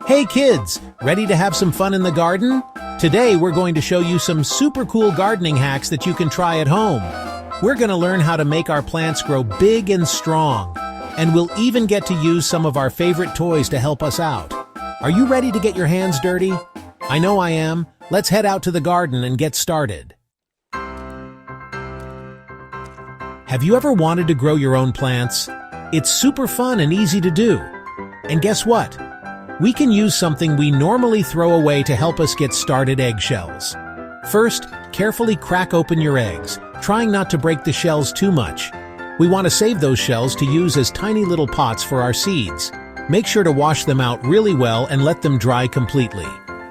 Hey kids, ready to have some fun in the garden? Today we're going to show you some super cool gardening hacks that you can try at home. We're going to learn how to make our plants grow big and strong, and we'll even get to use some of our favorite toys to help us out. Are you ready to get your hands dirty? I know I am. Let's head out to the garden and get started. Have you ever wanted to grow your own plants? It's super fun and easy to do. And guess what? We can use something we normally throw away to help us get started: eggshells. First, carefully crack open your eggs, trying not to break the shells too much. We want to save those shells to use as tiny little pots for our seeds. Make sure to wash them out really well and let them dry completely.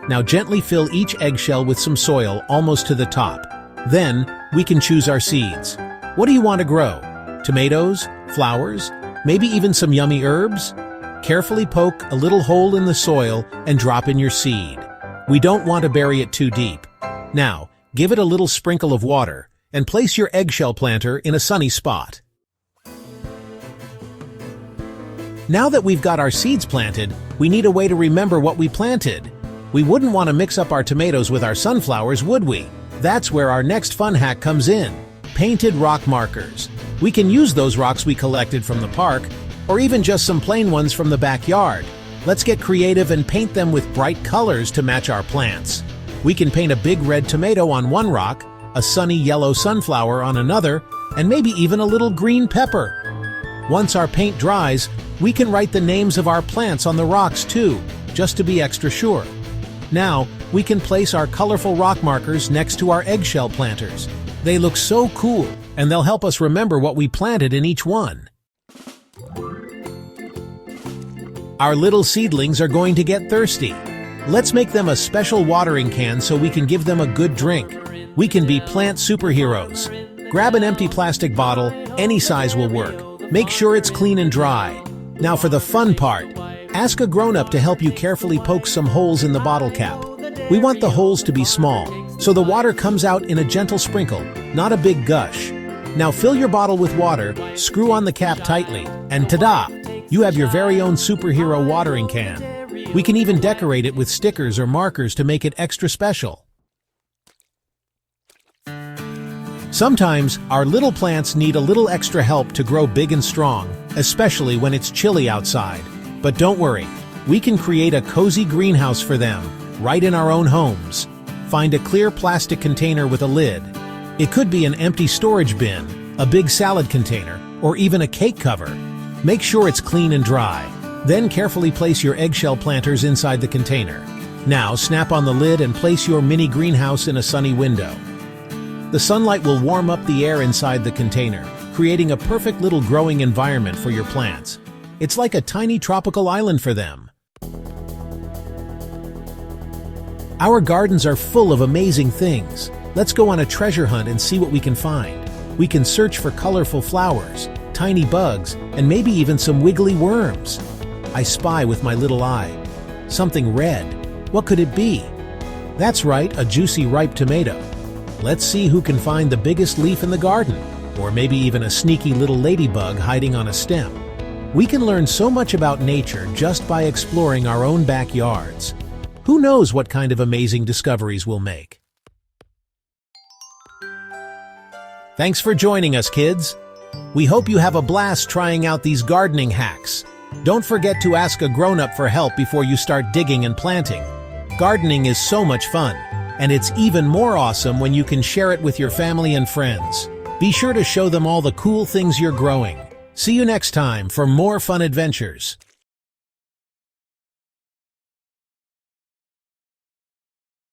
Now gently fill each eggshell with some soil almost to the top. Then, we can choose our seeds. What do you want to grow? Tomatoes? Flowers? Maybe even some yummy herbs? Carefully poke a little hole in the soil and drop in your seed. We don't want to bury it too deep. Now, give it a little sprinkle of water and place your eggshell planter in a sunny spot. Now that we've got our seeds planted, we need a way to remember what we planted. We wouldn't want to mix up our tomatoes with our sunflowers, would we? That's where our next fun hack comes in: painted rock markers. We can use those rocks we collected from the park, or even just some plain ones from the backyard. Let's get creative and paint them with bright colors to match our plants. We can paint a big red tomato on one rock, a sunny yellow sunflower on another, and maybe even a little green pepper. Once our paint dries, we can write the names of our plants on the rocks too, just to be extra sure. Now, we can place our colorful rock markers next to our eggshell planters. They look so cool, and they'll help us remember what we planted in each one. Our little seedlings are going to get thirsty. Let's make them a special watering can so we can give them a good drink. We can be plant superheroes. Grab an empty plastic bottle, any size will work. Make sure it's clean and dry. Now for the fun part. Ask a grown-up to help you carefully poke some holes in the bottle cap. We want the holes to be small, so the water comes out in a gentle sprinkle, not a big gush. Now fill your bottle with water, screw on the cap tightly, and ta-da! You have your very own superhero watering can. We can even decorate it with stickers or markers to make it extra special. Sometimes, our little plants need a little extra help to grow big and strong, especially when it's chilly outside. But don't worry, we can create a cozy greenhouse for them, right in our own homes. Find a clear plastic container with a lid. It could be an empty storage bin, a big salad container, or even a cake cover. Make sure it's clean and dry. Then carefully place your eggshell planters inside the container. Now snap on the lid and place your mini greenhouse in a sunny window. The sunlight will warm up the air inside the container, creating a perfect little growing environment for your plants. It's like a tiny tropical island for them. Our gardens are full of amazing things. Let's go on a treasure hunt and see what we can find. We can search for colorful flowers, tiny bugs, and maybe even some wiggly worms. I spy with my little eye. Something red. What could it be? That's right, a juicy ripe tomato. Let's see who can find the biggest leaf in the garden, or maybe even a sneaky little ladybug hiding on a stem. We can learn so much about nature just by exploring our own backyards. Who knows what kind of amazing discoveries we'll make? Thanks for joining us, kids. We hope you have a blast trying out these gardening hacks. Don't forget to ask a grown-up for help before you start digging and planting. Gardening is so much fun, and it's even more awesome when you can share it with your family and friends. Be sure to show them all the cool things you're growing. See you next time for more fun adventures.